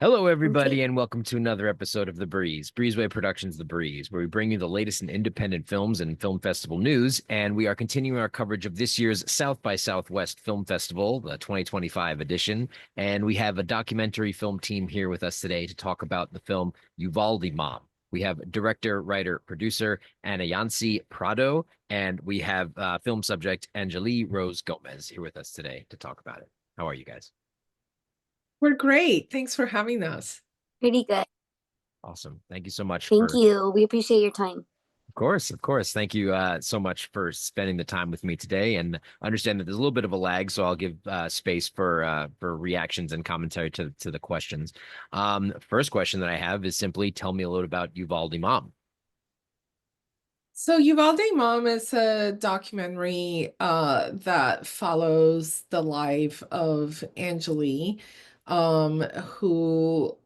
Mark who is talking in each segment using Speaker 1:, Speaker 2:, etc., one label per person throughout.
Speaker 1: Hello, everybody,
Speaker 2: Okay.
Speaker 1: and welcome to another episode of The Breeze, Breezeway Productions The Breeze, where we bring you the latest in independent films and film festival news. And we are continuing our coverage of this year's South by Southwest Film Festival, the 2025 edition. And we have a documentary film team here with us today to talk about the film Uvalde Mom. We have director, writer, producer Anayansi Prado, and we have film subject Angeli Rose Gomez here with us today to talk about it. How are you guys?
Speaker 2: We're great. Thanks for having us.
Speaker 3: Pretty good.
Speaker 1: Awesome. Thank you so much
Speaker 3: Thank
Speaker 1: for
Speaker 3: you. We appreciate your time.
Speaker 1: Of course, of course. Thank you so much for spending the time with me today. And I understand that there's a little bit of a lag, so I'll give space for reactions and commentary to the questions. First question that I have is simply tell me a little about Uvalde Mom.
Speaker 2: So Uvalde Mom is a documentary that follows the life of Angeli, who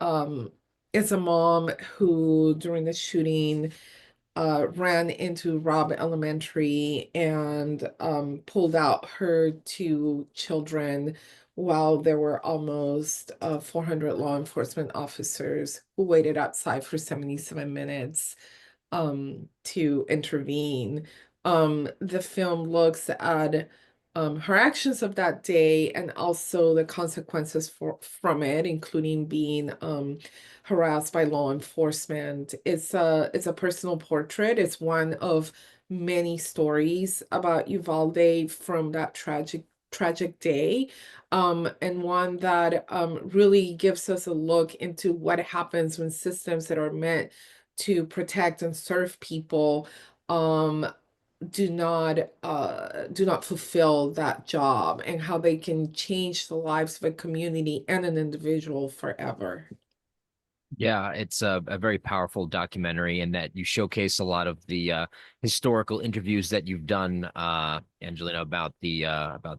Speaker 2: is a mom who during the shooting ran into Robb Elementary and pulled out her two children while there were almost 400 law enforcement officers who waited outside for 77 minutes to intervene. The film looks at her actions of that day and also the consequences from it, including being harassed by law enforcement. It's a personal portrait. It's one of many stories about Uvalde from that tragic day, and one that really gives us a look into what happens when systems that are meant to protect and serve people um do not fulfill that job, and how they can change the lives of a community and an individual forever.
Speaker 1: Yeah, it's a very powerful documentary in that you showcase a lot of the historical interviews that you've done, Angelina, about the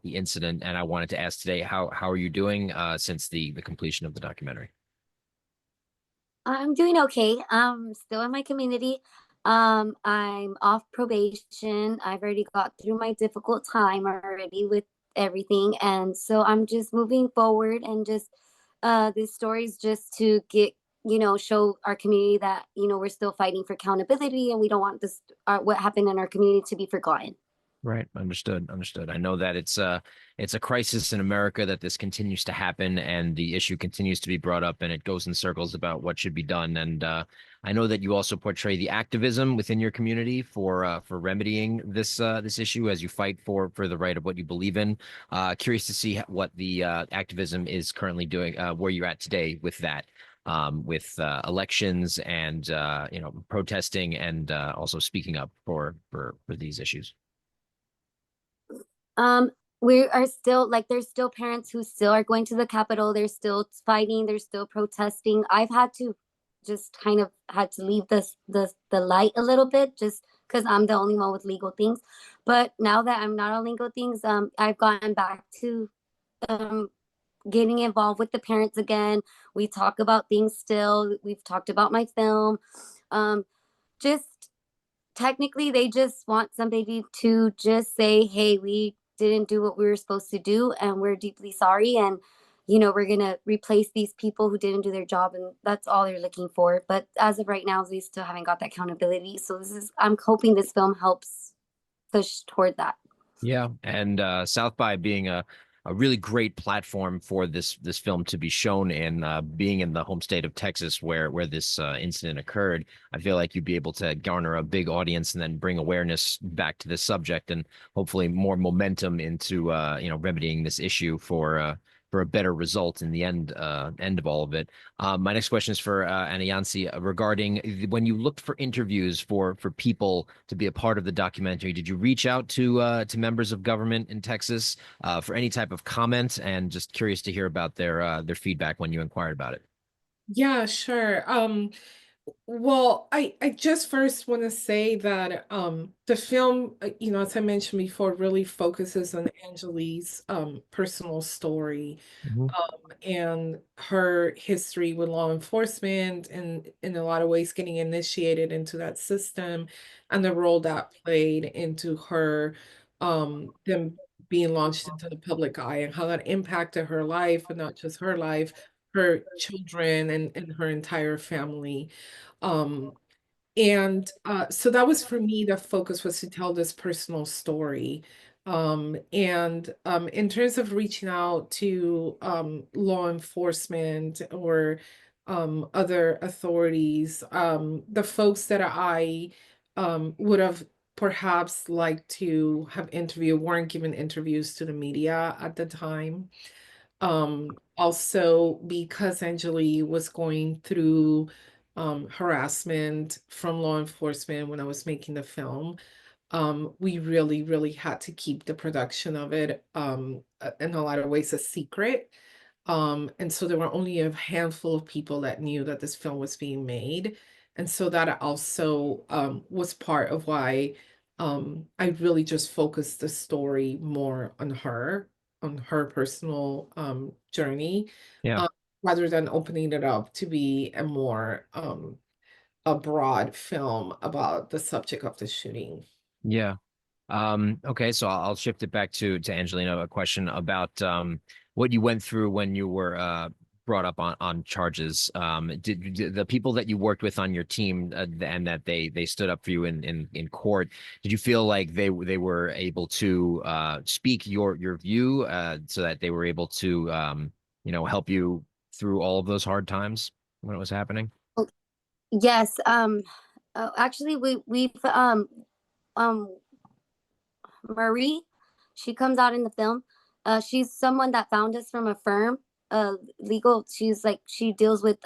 Speaker 1: incident. And I wanted to ask today, how are you doing since the completion of the documentary?
Speaker 3: I'm doing okay. Still in my community. I'm off probation. I've already got through my difficult time already with everything. And so I'm just moving forward and just this story is just to get, show our community that, we're still fighting for accountability and we don't want this what happened in our community to be forgotten.
Speaker 1: Right. Understood. Understood. I know that it's a crisis in America that this continues to happen and the issue continues to be brought up and it goes in circles about what should be done. And I know that you also portray the activism within your community for remedying this issue as you fight for the right of what you believe in. Curious to see what the activism is currently doing, where you're at today with that. With elections and protesting and also speaking up for these issues.
Speaker 3: Um, we are still like there's still parents who still are going to the Capitol. They're still fighting. They're still protesting. I've had to just kind of had to leave the light a little bit just because I'm the only one with legal things. But now that I'm not on legal things, I've gotten back to um getting involved with the parents again. We talk about things still. We've talked about my film. Um, just technically they just want somebody to just say, hey, we didn't do what we were supposed to do and we're deeply sorry, and we're going to replace these people who didn't do their job, and that's all they're looking for. But as of right now, we still haven't got that accountability, so I'm hoping this film helps push toward that.
Speaker 1: Yeah, and South by being a really great platform for this film to be shown in, being in the home state of Texas where this incident occurred, I feel like you'd be able to garner a big audience and then bring awareness back to this subject and hopefully more momentum into remedying this issue for a better result in the end of all of it. My next question is for Anayansi regarding when you looked for interviews for people to be a part of the documentary. Did you reach out to members of government in Texas for any type of comment? And just curious to hear about their feedback when you inquired about it.
Speaker 2: Yeah, sure. Well, I just first want to say that the film, as I mentioned before, really focuses on Angeli's personal story,
Speaker 1: Mhm.
Speaker 2: and her history with law enforcement, and in a lot of ways getting initiated into that system, and the role that played into her them being launched into the public eye, and how that impacted her life, and not just her life, her children and her entire family. Um, so that was for me, the focus was to tell this personal story. In terms of reaching out to law enforcement or other authorities, the folks that I would have perhaps liked to have interviewed weren't given interviews to the media at the time. Also because Angeli was going through harassment from law enforcement when I was making the film, we really, really had to keep the production of it in a lot of ways a secret. And so there were only a handful of people that knew that this film was being made. And so that also was part of why I really just focused the story more on her personal journey,
Speaker 1: Yeah.
Speaker 2: uh, rather than opening it up to be a more a broad film about the subject of the shooting.
Speaker 1: Yeah. Okay, so I'll shift it back to Angelina, a question about what you went through when you were brought up on charges. Did the people that you worked with on your team and that they stood up for you in court, did you feel like they were able to speak your view so that they were able to help you through all of those hard times when it was happening?
Speaker 3: Yes. Actually, we've um Marie, she comes out in the film. She's someone that found us from a firm, legal. She's like, she deals with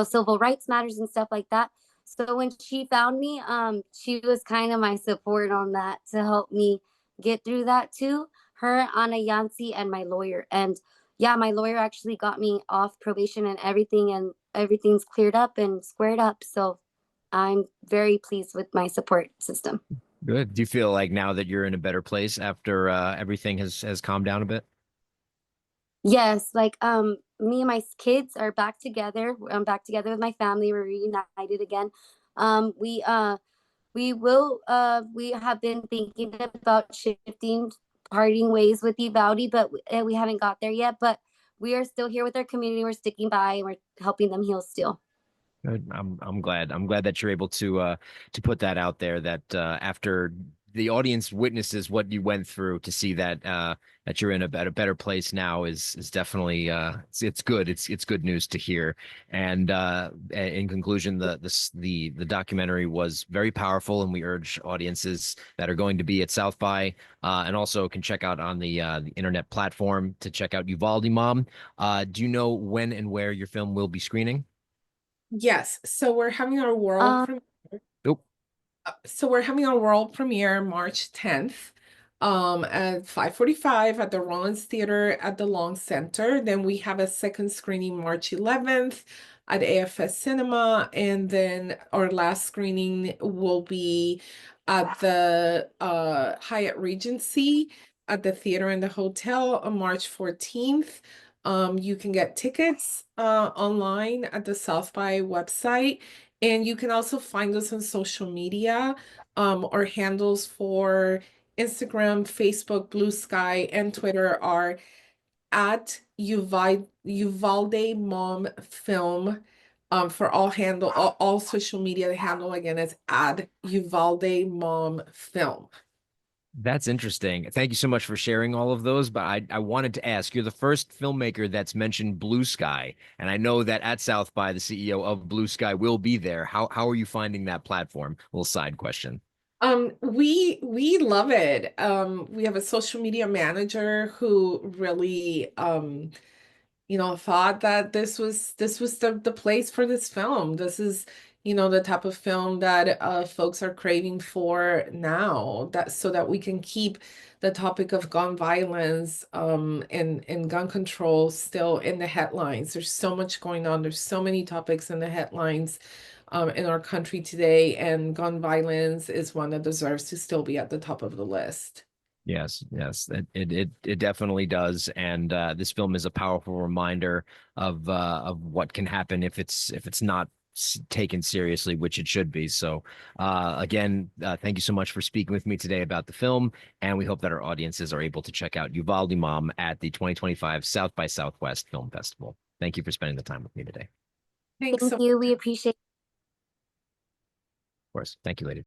Speaker 3: civil rights matters and stuff like that. So when she found me, she was kind of my support on that to help me get through that too. Her, Anayansi, and my lawyer. And yeah, my lawyer actually got me off probation and everything's cleared up and squared up. So I'm very pleased with my support system.
Speaker 1: Good. Do you feel like now that you're in a better place after everything has calmed down a bit?
Speaker 3: Yes, like me and my kids are back together. I'm back together with my family. We're reunited again. We have been thinking about shifting, parting ways with Uvalde, but we haven't got there yet. But we are still here with our community. We're sticking by and we're helping them heal still.
Speaker 1: Good. I'm glad. I'm glad that you're able to put that out there. That after the audience witnesses what you went through, to see that that you're in a better place now is definitely it's good. It's good news to hear. And in conclusion, the documentary was very powerful, and we urge audiences that are going to be at South by and also can check out on the internet platform to check out Uvalde Mom. Do you know when and where your film will be screening?
Speaker 2: Yes, so we're having our world premiere.
Speaker 1: Nope.
Speaker 2: So we're having our world premiere March 10th at 5:45 at the Rollins Theater at the Long Center. Then we have a second screening March 11th at AFS Cinema, and then our last screening will be at the Hyatt Regency at the theater and the hotel on March 14th. You can get tickets online at the South by website. And you can also find us on social media. Our handles for Instagram, Facebook, Blue Sky, and Twitter are at Uvalde Mom Film. For all social media, the handle again is at Uvalde Mom Film.
Speaker 1: That's interesting. Thank you so much for sharing all of those. But I wanted to ask, you're the first filmmaker that's mentioned Blue Sky. And I know that at South by, the CEO of Blue Sky will be there. How are you finding that platform? Little side question.
Speaker 2: We love it. We have a social media manager who really thought that this was the place for this film. This is, the type of film that folks are craving for now, that so that we can keep the topic of gun violence and gun control still in the headlines. There's so much going on. There's so many topics in the headlines in our country today, and gun violence is one that deserves to still be at the top of the list.
Speaker 1: Yes, it definitely does, and this film is a powerful reminder of what can happen if it's not taken seriously, which it should be. So, again, thank you so much for speaking with me today about the film, and we hope that our audiences are able to check out Uvalde Mom at the 2025 South by Southwest Film Festival. thank you for spending the time with me today.
Speaker 2: Thanks
Speaker 3: Thank
Speaker 2: so
Speaker 3: you. We appreciate
Speaker 1: Of course. Thank you, lady.